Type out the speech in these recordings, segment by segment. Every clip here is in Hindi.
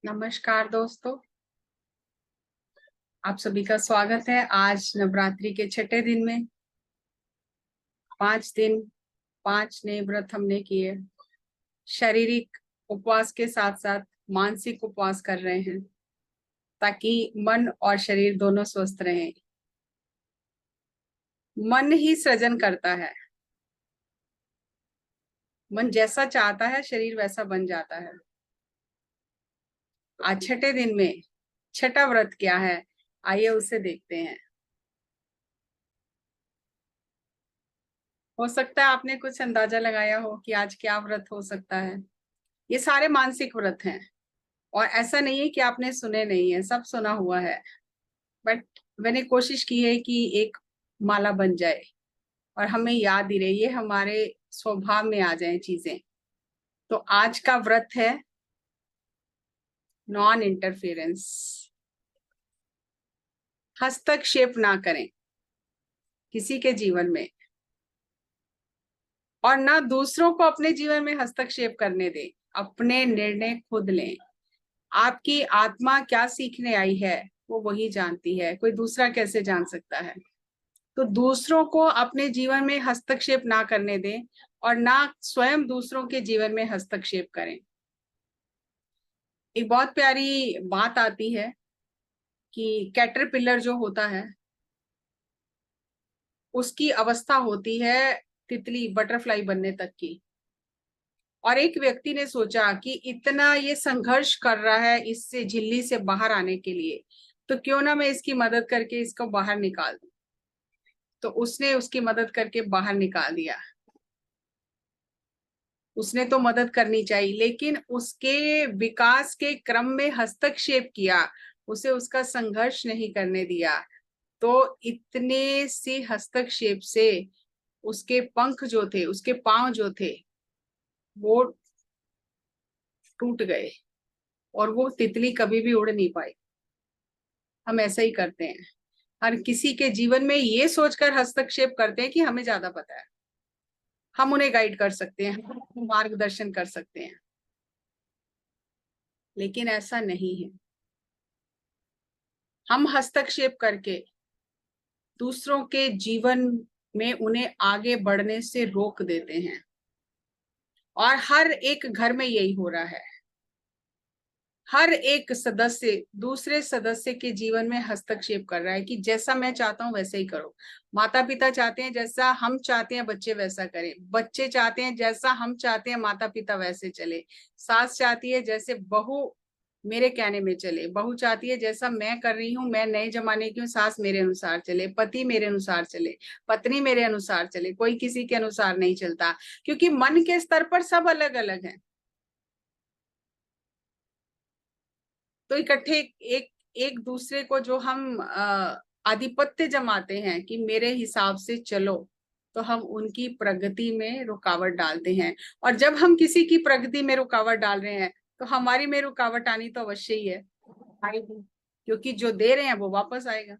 नमस्कार दोस्तों, आप सभी का स्वागत है। आज नवरात्रि के छठे दिन में 5 दिन 5 नए व्रत हमने किए। शारीरिक उपवास के साथ साथ मानसिक उपवास कर रहे हैं ताकि मन और शरीर दोनों स्वस्थ रहें। मन ही सृजन करता है। मन जैसा चाहता है शरीर वैसा बन जाता है। आज छठे दिन में छठा व्रत क्या है, आइए उसे देखते हैं। हो सकता है आपने कुछ अंदाजा लगाया हो कि आज क्या व्रत हो सकता है। ये सारे मानसिक व्रत हैं और ऐसा नहीं है कि आपने सुने नहीं है, सब सुना हुआ है। बट मैंने कोशिश की है कि एक माला बन जाए और हमें याद ही रहे, ये हमारे स्वभाव में आ जाए चीजें। तो आज का व्रत है नॉन इंटरफेरेंस। हस्तक्षेप ना करें किसी के जीवन में और ना दूसरों को अपने जीवन में हस्तक्षेप करने दें। अपने निर्णय खुद लें। आपकी आत्मा क्या सीखने आई है वो वही जानती है, कोई दूसरा कैसे जान सकता है। तो दूसरों को अपने जीवन में हस्तक्षेप ना करने दें और ना स्वयं दूसरों के जीवन में हस्तक्षेप करें। एक बहुत प्यारी बात आती है कि कैटरपिलर जो होता है उसकी अवस्था होती है तितली बटरफ्लाई बनने तक की। और एक व्यक्ति ने सोचा कि इतना ये संघर्ष कर रहा है इससे झिल्ली से बाहर आने के लिए, तो क्यों ना मैं इसकी मदद करके इसको बाहर निकाल दूं। तो उसने उसकी मदद करके बाहर निकाल दिया। उसने तो मदद करनी चाहिए लेकिन उसके विकास के क्रम में हस्तक्षेप किया, उसे उसका संघर्ष नहीं करने दिया। तो इतने से हस्तक्षेप से उसके पंख जो थे, उसके पांव जो थे वो टूट गए और वो तितली कभी भी उड़ नहीं पाई। हम ऐसा ही करते हैं, हर किसी के जीवन में ये सोचकर हस्तक्षेप करते हैं कि हमें ज्यादा पता है, हम उन्हें गाइड कर सकते हैं, हम मार्गदर्शन कर सकते हैं। लेकिन ऐसा नहीं है। हम हस्तक्षेप करके दूसरों के जीवन में उन्हें आगे बढ़ने से रोक देते हैं और हर एक घर में यही हो रहा है। हर एक सदस्य दूसरे सदस्य के जीवन में हस्तक्षेप कर रहा है कि जैसा मैं चाहता हूं वैसे ही करो। माता पिता चाहते हैं जैसा हम चाहते हैं बच्चे वैसा करें, बच्चे चाहते हैं जैसा हम चाहते हैं माता पिता वैसे चले। सास चाहती है जैसे बहू मेरे कहने में चले, बहू चाहती है जैसा मैं कर रही हूँ, मैं नए जमाने की हूँ, सास मेरे अनुसार चले, पति मेरे अनुसार चले, पत्नी मेरे अनुसार चले, कोई किसी के अनुसार नहीं चलता। क्योंकि मन के स्तर पर सब अलग अलग है। तो इकट्ठे एक एक दूसरे को जो हम आधिपत्य जमाते हैं कि मेरे हिसाब से चलो, तो हम उनकी प्रगति में रुकावट डालते हैं। और जब हम किसी की प्रगति में रुकावट डाल रहे हैं तो हमारी में रुकावट आनी तो अवश्य ही है, आएगी। क्योंकि जो दे रहे हैं वो वापस आएगा।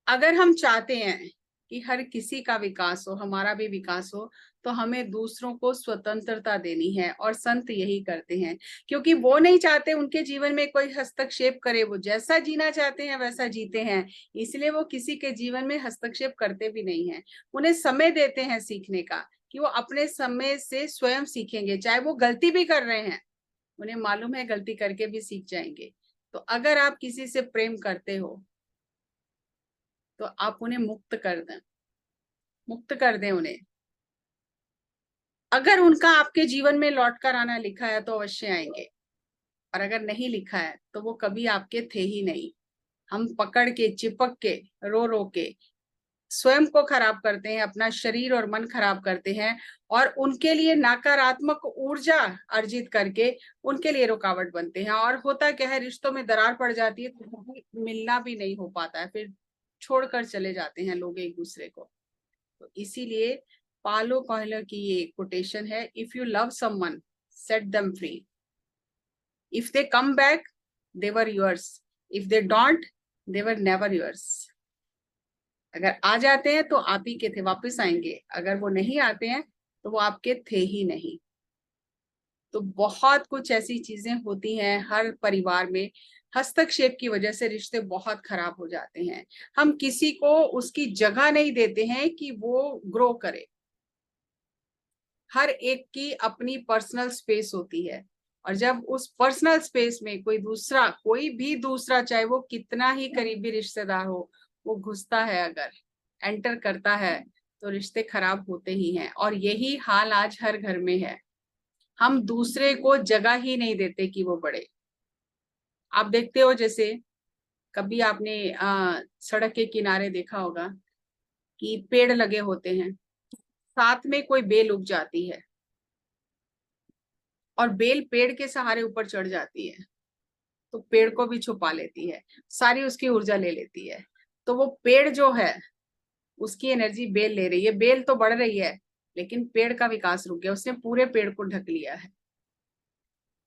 अगर हम चाहते हैं कि हर किसी का विकास हो, हमारा भी विकास हो, तो हमें दूसरों को स्वतंत्रता देनी है और संत यही करते हैं। क्योंकि वो नहीं चाहते उनके जीवन में कोई हस्तक्षेप करे, वो जैसा जीना चाहते हैं वैसा जीते हैं। इसलिए वो किसी के जीवन में हस्तक्षेप करते भी नहीं है। उन्हें समय देते हैं सीखने का, कि वो अपने समय से स्वयं सीखेंगे। चाहे वो गलती भी कर रहे हैं, उन्हें मालूम है गलती करके भी सीख जाएंगे। तो अगर आप किसी से प्रेम करते हो तो आप उन्हें मुक्त कर दें, मुक्त कर दें उन्हें। अगर उनका आपके जीवन में लौट कर आना लिखा है तो अवश्य आएंगे, और अगर नहीं लिखा है तो वो कभी आपके थे ही नहीं। हम पकड़ के चिपक के रो रो के स्वयं को खराब करते हैं, अपना शरीर और मन खराब करते हैं और उनके लिए नकारात्मक ऊर्जा अर्जित करके उनके लिए रुकावट बनते हैं। और होता क्या है, रिश्तों में दरार पड़ जाती है तो मिलना भी नहीं हो पाता है, फिर छोड़कर चले जाते हैं लोग एक दूसरे को। तो इसीलिए पालो कोएल्हो की ये कोटेशन है, if you love someone set them free, if they come back they were yours, if they don't they were never yours. अगर आ जाते हैं तो आप ही के थे, वापस आएंगे। अगर वो नहीं आते हैं तो वो आपके थे ही नहीं। तो बहुत कुछ ऐसी चीजें होती हैं हर परिवार में, हस्तक्षेप की वजह से रिश्ते बहुत खराब हो जाते हैं। हम किसी को उसकी जगह नहीं देते हैं कि वो ग्रो करे। हर एक की अपनी पर्सनल स्पेस होती है, और जब उस पर्सनल स्पेस में कोई भी दूसरा चाहे वो कितना ही करीबी रिश्तेदार हो, वो घुसता है, अगर एंटर करता है, तो रिश्ते खराब होते ही हैं। और यही हाल आज हर घर में है। हम दूसरे को जगह ही नहीं देते कि वो बढ़े। आप देखते हो, जैसे कभी आपने सड़क के किनारे देखा होगा कि पेड़ लगे होते हैं, साथ में कोई बेल उग जाती है और बेल पेड़ के सहारे ऊपर चढ़ जाती है, तो पेड़ को भी छुपा लेती है, सारी उसकी ऊर्जा ले लेती है। तो वो पेड़ जो है, उसकी एनर्जी बेल ले रही है, बेल तो बढ़ रही है, लेकिन पेड़ का विकास रुक गया, उसने पूरे पेड़ को ढक लिया है।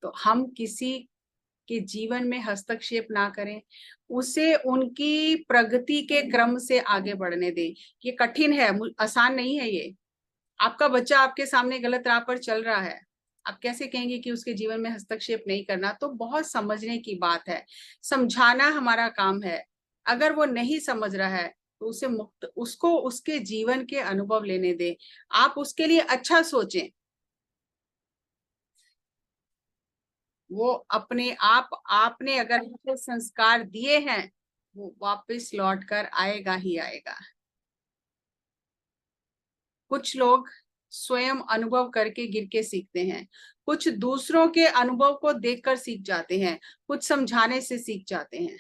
तो हम किसी के जीवन में हस्तक्षेप ना करें, उसे उनकी प्रगति के क्रम से आगे बढ़ने दें। ये कठिन है, आसान नहीं है ये। आपका बच्चा आपके सामने गलत राह पर चल रहा है, आप कैसे कहेंगे कि उसके जीवन में हस्तक्षेप नहीं करना? तो बहुत समझने की बात है, समझाना हमारा काम है। अगर वो नहीं समझ रहा है तो उसको उसके जीवन के अनुभव लेने दें। आप उसके लिए अच्छा सोचें, वो अपने आप, आपने अगर उसे संस्कार दिए हैं, वो वापस लौट कर आएगा ही आएगा। कुछ लोग स्वयं अनुभव करके गिर के सीखते हैं, कुछ दूसरों के अनुभव को देखकर सीख जाते हैं, कुछ समझाने से सीख जाते हैं।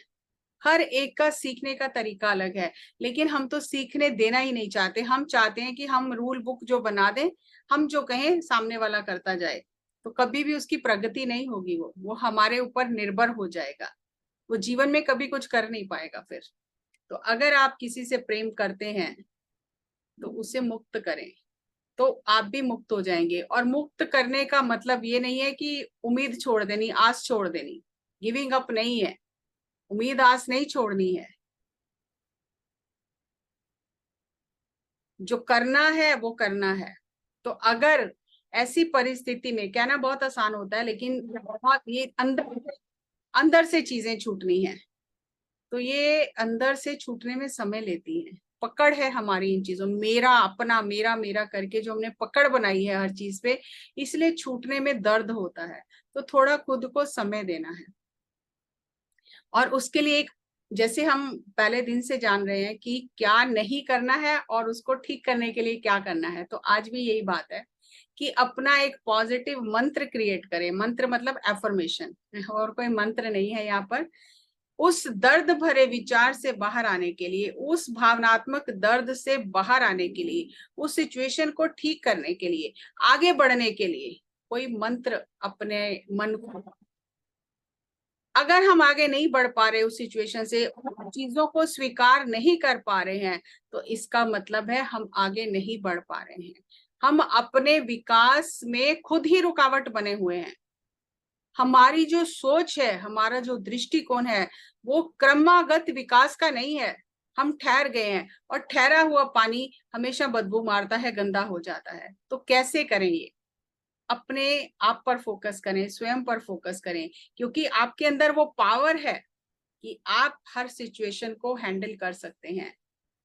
हर एक का सीखने का तरीका अलग है, लेकिन हम तो सीखने देना ही नहीं चाहते। हम चाहते हैं कि हम रूल बुक जो बना दें, हम जो कहें सामने वाला करता जाए, तो कभी भी उसकी प्रगति नहीं होगी। वो हमारे ऊपर निर्भर हो जाएगा, वो जीवन में कभी कुछ कर नहीं पाएगा फिर। तो अगर आप किसी से प्रेम करते हैं तो उसे मुक्त करें, तो आप भी मुक्त हो जाएंगे। और मुक्त करने का मतलब ये नहीं है कि उम्मीद छोड़ देनी, आस छोड़ देनी, गिविंग अप नहीं है। उम्मीद आस नहीं छोड़नी है, जो करना है वो करना है। तो अगर ऐसी परिस्थिति में, कहना बहुत आसान होता है, लेकिन बहुत ये अंदर अंदर से चीजें छूटनी है, तो ये अंदर से छूटने में समय लेती है। पकड़ है हमारी इन चीजों, मेरा अपना, मेरा मेरा करके जो हमने पकड़ बनाई है हर चीज पे, इसलिए छूटने में दर्द होता है। तो थोड़ा खुद को समय देना है, और उसके लिए एक, जैसे हम पहले दिन से जान रहे हैं कि क्या नहीं करना है और उसको ठीक करने के लिए क्या करना है, तो आज भी यही बात है कि अपना एक पॉजिटिव मंत्र क्रिएट करें। मंत्र मतलब एफर्मेशन, और कोई मंत्र नहीं है यहाँ पर। उस दर्द भरे विचार से बाहर आने के लिए, उस भावनात्मक दर्द से बाहर आने के लिए, उस सिचुएशन को ठीक करने के लिए, आगे बढ़ने के लिए कोई मंत्र अपने मन को, अगर हम आगे नहीं बढ़ पा रहे उस सिचुएशन से, चीजों को स्वीकार नहीं कर पा रहे हैं, तो इसका मतलब है हम आगे नहीं बढ़ पा रहे हैं। हम अपने विकास में खुद ही रुकावट बने हुए हैं। हमारी जो सोच है, हमारा जो दृष्टिकोण है, वो क्रमागत विकास का नहीं है। हम ठहर गए हैं, और ठहरा हुआ पानी हमेशा बदबू मारता है, गंदा हो जाता है। तो कैसे करें ये? अपने आप पर फोकस करें, स्वयं पर फोकस करें, क्योंकि आपके अंदर वो पावर है कि आप हर सिचुएशन को हैंडल कर सकते हैं।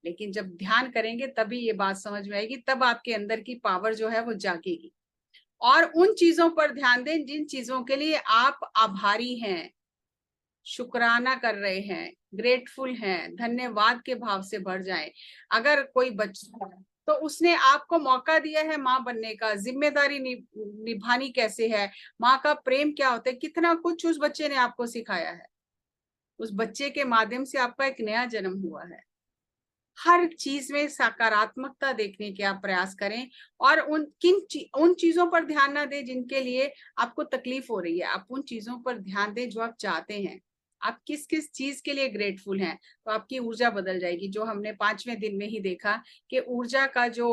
लेकिन जब ध्यान करेंगे तभी ये बात समझ में आएगी, तब आपके अंदर की पावर जो है वो जागेगी। और उन चीजों पर ध्यान दें जिन चीजों के लिए आप आभारी हैं, शुक्राना कर रहे हैं, ग्रेटफुल हैं, धन्यवाद के भाव से भर जाएं। अगर कोई बच्चा है तो उसने आपको मौका दिया है माँ बनने का, जिम्मेदारी निभानी कैसे है, माँ का प्रेम क्या होता है, कितना कुछ उस बच्चे ने आपको सिखाया है। उस बच्चे के माध्यम से आपका एक नया जन्म हुआ है। हर चीज में सकारात्मकता देखने के आप प्रयास करें, और उन चीजों पर ध्यान ना दें जिनके लिए आपको तकलीफ हो रही है। आप उन चीजों पर ध्यान दें जो आप चाहते हैं। आप किस किस चीज के लिए ग्रेटफुल हैं, तो आपकी ऊर्जा बदल जाएगी। जो हमने 5वें दिन में ही देखा कि ऊर्जा का जो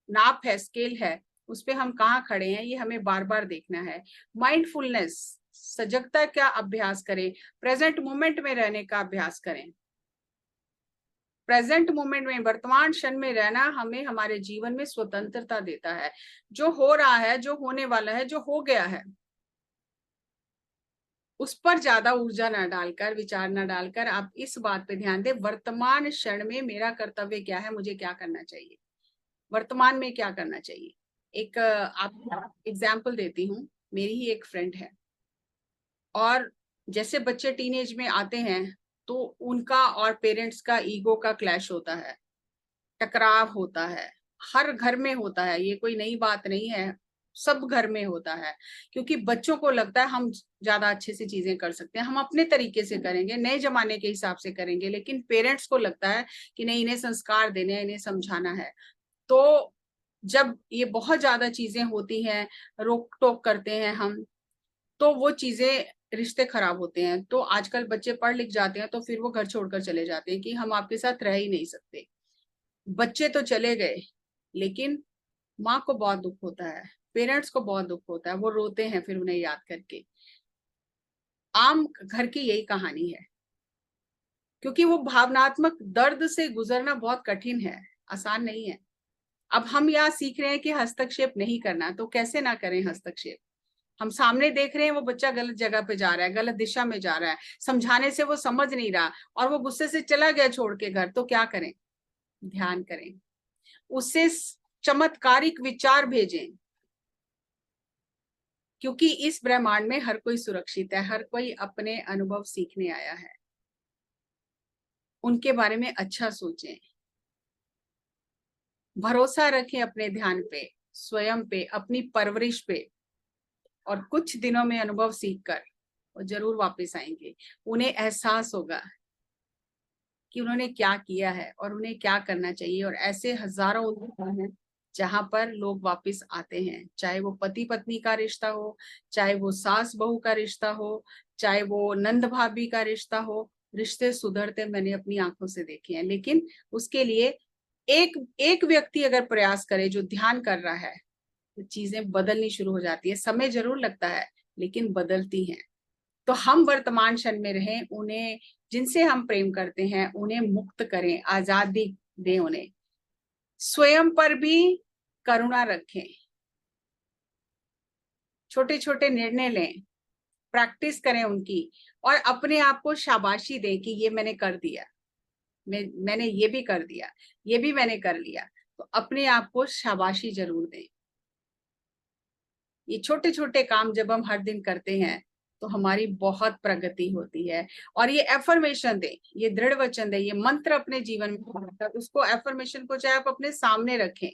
नाप है, स्केल है, उस पे हम कहाँ खड़े हैं, ये हमें बार बार देखना है। माइंडफुलनेस, सजगता का अभ्यास करें, प्रेजेंट मोमेंट में रहने का अभ्यास करें। प्रेजेंट मोमेंट में, वर्तमान क्षण में रहना हमें हमारे जीवन में स्वतंत्रता देता है। जो हो रहा है, जो होने वाला है, जो हो गया है, उस पर ज्यादा ऊर्जा ना डालकर, विचार ना डालकर, आप इस बात पे ध्यान दें, वर्तमान क्षण में मेरा कर्तव्य क्या है, मुझे क्या करना चाहिए, वर्तमान में क्या करना चाहिए। एक आप एग्जाम्पल देती हूँ, मेरी ही एक फ्रेंड है, और जैसे बच्चे टीनेज में आते हैं तो उनका और पेरेंट्स का ईगो का क्लैश होता है, टकराव होता है, हर घर में होता है, ये कोई नई बात नहीं है, सब घर में होता है। क्योंकि बच्चों को लगता है हम ज्यादा अच्छे से चीजें कर सकते हैं, हम अपने तरीके से करेंगे, नए जमाने के हिसाब से करेंगे, लेकिन पेरेंट्स को लगता है कि नहीं, इन्हें संस्कार देने हैं, इन्हें समझाना है। तो जब ये बहुत ज्यादा चीजें होती हैं, रोक टोक करते हैं हम, तो वो चीजें, रिश्ते खराब होते हैं। तो आजकल बच्चे पढ़ लिख जाते हैं तो फिर वो घर छोड़कर चले जाते हैं कि हम आपके साथ रह ही नहीं सकते। बच्चे तो चले गए, लेकिन माँ को बहुत दुख होता है, पेरेंट्स को बहुत दुख होता है, वो रोते हैं फिर उन्हें याद करके। आम घर की यही कहानी है, क्योंकि वो भावनात्मक दर्द से गुजरना बहुत कठिन है, आसान नहीं है। अब हम यहाँ सीख रहे हैं कि हस्तक्षेप नहीं करना, तो कैसे ना करें हस्तक्षेप। हम सामने देख रहे हैं वो बच्चा गलत जगह पे जा रहा है, गलत दिशा में जा रहा है, समझाने से वो समझ नहीं रहा और वो गुस्से से चला गया छोड़ के घर, तो क्या करें, ध्यान करें, उससे चमत्कारिक विचार भेजें। क्योंकि इस ब्रह्मांड में हर कोई सुरक्षित है, हर कोई अपने अनुभव सीखने आया है, उनके बारे में अच्छा सोचें, भरोसा रखें अपने ध्यान पे, स्वयं पे, अपनी परवरिश पे, और कुछ दिनों में अनुभव सीखकर वो जरूर वापस आएंगे। उन्हें एहसास होगा कि उन्होंने क्या किया है और उन्हें क्या करना चाहिए। और ऐसे हजारों उदाहरण हैं जहां पर लोग वापस आते हैं, चाहे वो पति पत्नी का रिश्ता हो, चाहे वो सास बहू का रिश्ता हो, चाहे वो नंद भाभी का रिश्ता हो, रिश्ते सुधरते मैंने अपनी आंखों से देखे हैं। लेकिन उसके लिए एक एक व्यक्ति अगर प्रयास करे, जो ध्यान कर रहा है, तो चीजें बदलनी शुरू हो जाती है। समय जरूर लगता है, लेकिन बदलती हैं। तो हम वर्तमान क्षण में रहें, उन्हें, जिनसे हम प्रेम करते हैं उन्हें मुक्त करें, आजादी दें उन्हें, स्वयं पर भी करुणा रखें, छोटे छोटे निर्णय लें, प्रैक्टिस करें उनकी, और अपने आप को शाबाशी दें कि ये मैंने कर दिया, मैंने ये भी कर दिया, ये भी मैंने कर लिया। तो अपने आप को शाबाशी जरूर दें। ये छोटे छोटे काम जब हम हर दिन करते हैं तो हमारी बहुत प्रगति होती है। और ये एफर्मेशन दे, ये दृढ़ वचन दे, ये मंत्र अपने जीवन में, उसको एफर्मेशन को चाहे आप अपने सामने रखें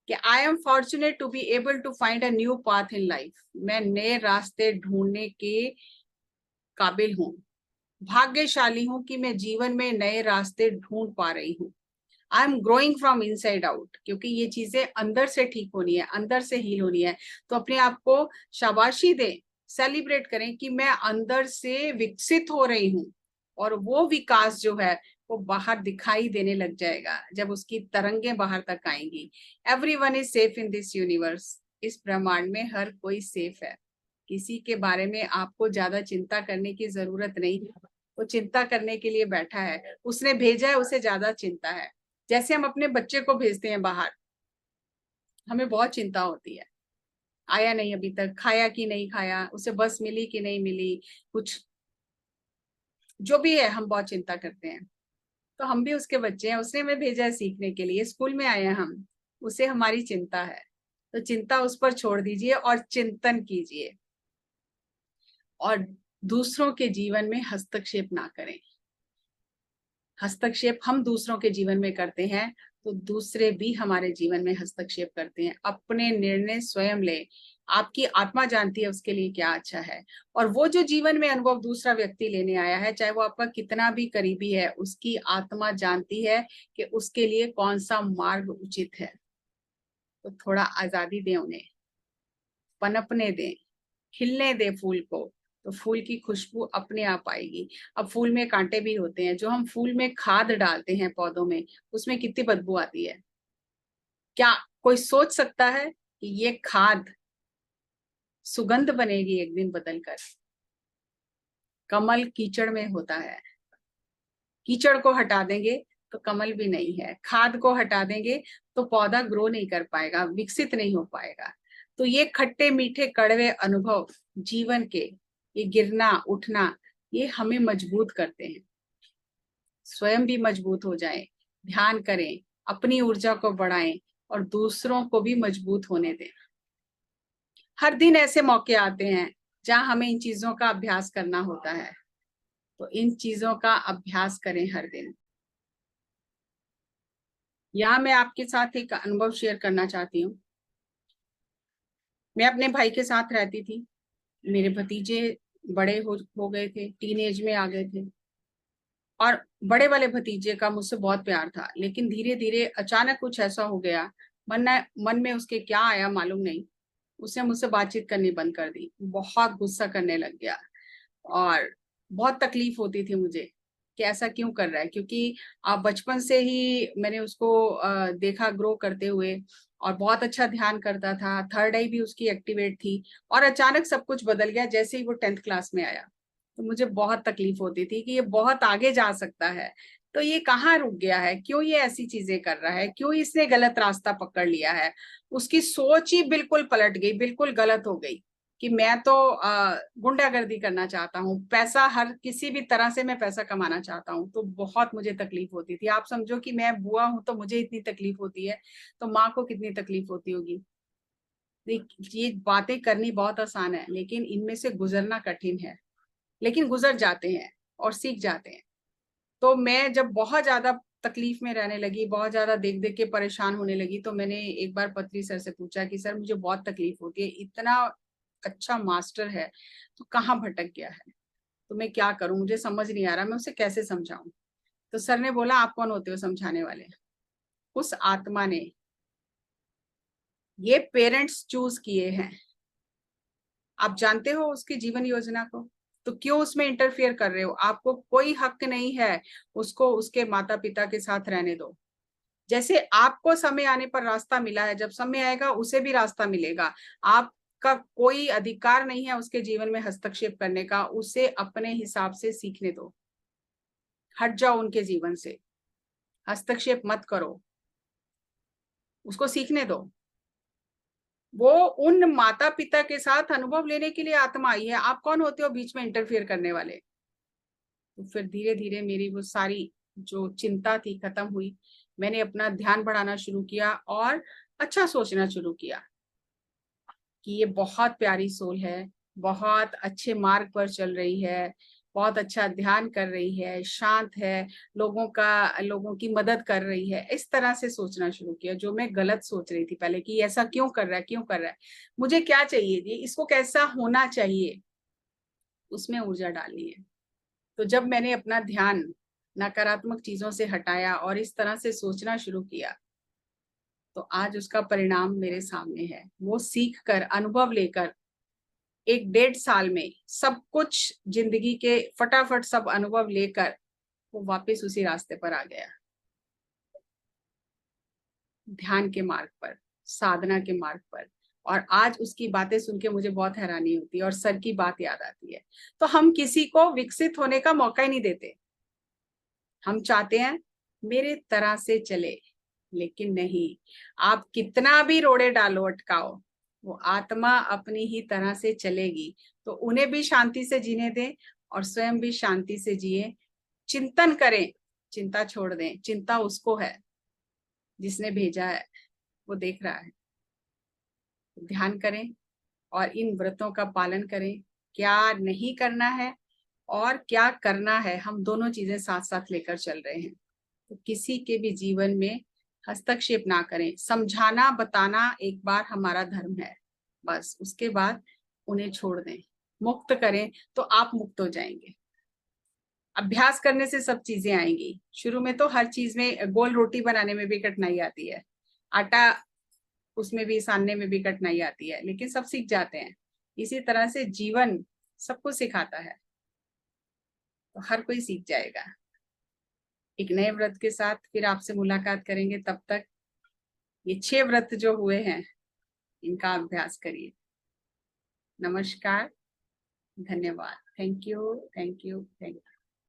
कि I am fortunate to be able to find a new path in life, मैं नए रास्ते ढूंढने के काबिल हूँ, भाग्यशाली हूँ कि मैं जीवन में नए रास्ते ढूंढ पा रही हूँ। I am growing from inside out, क्योंकि ये चीजें अंदर से ठीक होनी है, अंदर से हील होनी है। तो अपने आप को शाबाशी दें, सेलिब्रेट करें कि मैं अंदर से विकसित हो रही हूँ, और वो विकास जो है वो बाहर दिखाई देने लग जाएगा जब उसकी तरंगें बाहर तक आएंगी। Everyone is safe in this universe, इस ब्रह्मांड में हर कोई सेफ है। किसी के बारे में आपको ज्यादा चिंता करने की जरूरत नहीं है, वो चिंता करने के लिए बैठा है, उसने भेजा है, उसे ज्यादा चिंता है। जैसे हम अपने बच्चे को भेजते हैं बाहर, हमें बहुत चिंता होती है, आया नहीं अभी तक, खाया कि नहीं खाया, उसे बस मिली कि नहीं मिली, कुछ जो भी है हम बहुत चिंता करते हैं। तो हम भी उसके बच्चे हैं, उसने हमें भेजा है सीखने के लिए, स्कूल में आए हैं हम, उसे हमारी चिंता है। तो चिंता उस पर छोड़ दीजिए और चिंतन कीजिए, और दूसरों के जीवन में हस्तक्षेप ना करें। हस्तक्षेप हम दूसरों के जीवन में करते हैं तो दूसरे भी हमारे जीवन में हस्तक्षेप करते हैं। अपने निर्णय स्वयं ले, आपकी आत्मा जानती है उसके लिए क्या अच्छा है। और वो जो जीवन में अनुभव दूसरा व्यक्ति लेने आया है, चाहे वो आपका कितना भी करीबी है, उसकी आत्मा जानती है कि उसके लिए कौन सा मार्ग उचित है। तो थोड़ा आजादी दें उन्हें, पनपने दें, खिलने दें फूल को, तो फूल की खुशबू अपने आप आएगी। अब फूल में कांटे भी होते हैं, जो हम फूल में खाद डालते हैं पौधों में, उसमें कितनी बदबू आती है। क्या कोई सोच सकता है कि ये खाद सुगंध बनेगी एक दिन बदलकर? कमल कीचड़ में होता है, कीचड़ को हटा देंगे तो कमल भी नहीं है, खाद को हटा देंगे तो पौधा ग्रो नहीं कर पाएगा, विकसित नहीं हो पाएगा। तो ये खट्टे मीठे कड़वे अनुभव जीवन के, ये गिरना उठना, ये हमें मजबूत करते हैं। स्वयं भी मजबूत हो जाएं, ध्यान करें, अपनी ऊर्जा को बढ़ाएं और दूसरों को भी मजबूत होने दें। हर दिन ऐसे मौके आते हैं जहां हमें इन चीजों का अभ्यास करना होता है, तो इन चीजों का अभ्यास करें हर दिन। यहाँ मैं आपके साथ एक अनुभव शेयर करना चाहती हूँ। मैं अपने भाई के साथ रहती थी। मेरे भतीजे बड़े हो गए थे, टीन एज में आ गए थे, और बड़े वाले भतीजे का मुझसे बहुत प्यार था, लेकिन धीरे धीरे अचानक कुछ ऐसा हो गया, मन में उसके क्या आया मालूम नहीं, उसने मुझसे बातचीत करनी बंद कर दी, बहुत गुस्सा करने लग गया। और बहुत तकलीफ होती थी मुझे कि ऐसा क्यों कर रहा है, क्योंकि आप बचपन से ही मैंने उसको देखा ग्रो करते हुए, और बहुत अच्छा ध्यान करता था, थर्ड आई भी उसकी एक्टिवेट थी, और अचानक सब कुछ बदल गया जैसे ही वो 10th क्लास में आया। तो मुझे बहुत तकलीफ होती थी कि ये बहुत आगे जा सकता है, तो ये कहाँ रुक गया है, क्यों ये ऐसी चीजें कर रहा है, क्यों इसने गलत रास्ता पकड़ लिया है। उसकी सोच ही बिल्कुल पलट गई, बिल्कुल गलत हो गई कि मैं तो गुंडागर्दी करना चाहता हूँ, पैसा हर किसी भी तरह से मैं पैसा कमाना चाहता हूँ। तो बहुत मुझे तकलीफ होती थी। आप समझो कि मैं बुआ हूं तो मुझे इतनी तकलीफ होती है, तो माँ को कितनी तकलीफ होती होगी। ये बातें करनी बहुत आसान है, लेकिन इनमें से गुजरना कठिन है, लेकिन गुजर जाते हैं और सीख जाते हैं। तो मैं जब बहुत ज्यादा तकलीफ में रहने लगी, बहुत ज्यादा देख देख के परेशान होने लगी, तो मैंने एक बार पत्री सर से पूछा कि सर मुझे बहुत तकलीफ होती है, इतना अच्छा मास्टर है तो कहाँ भटक गया है, तो मैं क्या करूं, मुझे समझ नहीं आ रहा, मैं उसे कैसे समझाऊं। तो सर ने बोला आप कौन होते हो समझाने वाले, उस आत्मा ने ये पेरेंट्स चूज किए हैं, आप जानते हो उसकी जीवन योजना को, तो क्यों उसमें इंटरफियर कर रहे हो। आपको कोई हक नहीं है उसको उसके माता पिता के साथ रहने दो। जैसे आपको समय आने पर रास्ता मिला है, जब समय आएगा उसे भी रास्ता मिलेगा। आपका कोई अधिकार नहीं है उसके जीवन में हस्तक्षेप करने का, उसे अपने हिसाब से सीखने दो। हट जाओ उनके जीवन से, हस्तक्षेप मत करो, उसको सीखने दो। वो उन माता पिता के साथ अनुभव लेने के लिए आत्मा आई है, आप कौन होते हो बीच में इंटरफियर करने वाले। तो फिर धीरे धीरे मेरी वो सारी जो चिंता थी खत्म हुई, मैंने अपना ध्यान बढ़ाना शुरू किया और अच्छा सोचना शुरू किया कि ये बहुत प्यारी सोल है, बहुत अच्छे मार्ग पर चल रही है, बहुत अच्छा ध्यान कर रही है, शांत है, लोगों की मदद कर रही है। इस तरह से सोचना शुरू किया, जो मैं गलत सोच रही थी पहले कि ऐसा क्यों कर रहा है, क्यों कर रहा है, मुझे क्या चाहिए, ये इसको कैसा होना चाहिए, उसमें ऊर्जा डालनी है। तो जब मैंने अपना ध्यान नकारात्मक चीजों से हटाया और इस तरह से सोचना शुरू किया, तो आज उसका परिणाम मेरे सामने है। वो सीख कर, अनुभव लेकर, 1 डेढ़ साल में सब कुछ जिंदगी के फटाफट सब अनुभव लेकर वो वापस उसी रास्ते पर आ गया, ध्यान के मार्ग पर, साधना के मार्ग पर। और आज उसकी बातें सुन के मुझे बहुत हैरानी होती है और सर की बात याद आती है। तो हम किसी को विकसित होने का मौका ही नहीं देते। हम चाहते हैं मेरे तरह से चले, लेकिन नहीं, आप कितना भी रोड़े डालो, अटकाओ, वो आत्मा अपनी ही तरह से चलेगी। तो उन्हें भी शांति से जीने दें और स्वयं भी शांति से जिए। चिंतन करें, चिंता छोड़ दें, चिंता उसको है जिसने भेजा है, वो देख रहा है। ध्यान करें और इन व्रतों का पालन करें। क्या नहीं करना है और क्या करना है, हम दोनों चीजें साथ साथ लेकर चल रहे हैं। तो किसी के भी जीवन में हस्तक्षेप ना करें, समझाना बताना एक बार हमारा धर्म है, बस उसके बाद उन्हें छोड़ दें, मुक्त करें, तो आप मुक्त हो जाएंगे। अभ्यास करने से सब चीजें आएंगी। शुरू में तो हर चीज में, गोल रोटी बनाने में भी कठिनाई आती है, आटा उसमें भी सानने में भी कठिनाई आती है, लेकिन सब सीख जाते हैं। इसी तरह से जीवन सबको सिखाता है, तो हर कोई सीख जाएगा। एक नए व्रत के साथ फिर आपसे मुलाकात करेंगे, तब तक ये 6 व्रत जो हुए हैं इनका अभ्यास करिए। नमस्कार, धन्यवाद, thank you, thank you, thank you.